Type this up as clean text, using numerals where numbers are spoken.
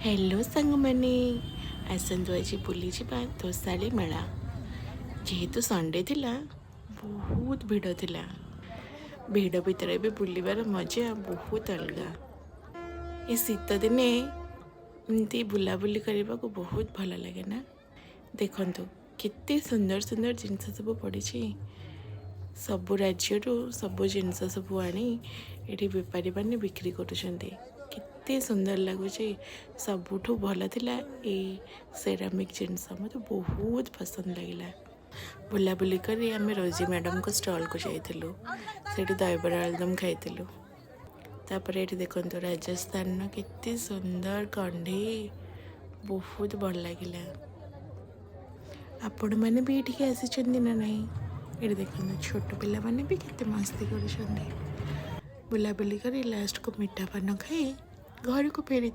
Hello सांग मैंने आसतु आज बुली जा तोषाली मेला जेहेतु संडे थिला बहुत भिड़ थिला। भिड़ भितर भी बुलबार मजा बहुत अलग। ये शीत दिने एमती बुलाबुली करने को बहुत भल लगे ना। देखंतु केते सुंदर सुंदर जिनस सब पड़ी। सबु राज्य सबु जिनस सब आनी ये बेपारी मैंने बिक्री करुँच। केते सुंदर लगुच। सबुठ भल थिला ए सेरामिक जिनस मत बहुत पसंद लगिला। बुलाबुली करी आम रोजी मैडम को स्टॉल को जाइलु। से दहीबरा आलुदम खाइलु। तापर ये देखो राजस्थान केते सुंदर कंढे बहुत भल लगिला। आपण मैंने भी ये आसी ना नहीं। ये देखो छोट पिला माने भी केते मस्ती कर बुलाबुली कर लास्ट को मीठा पान खाई घर को फेरी।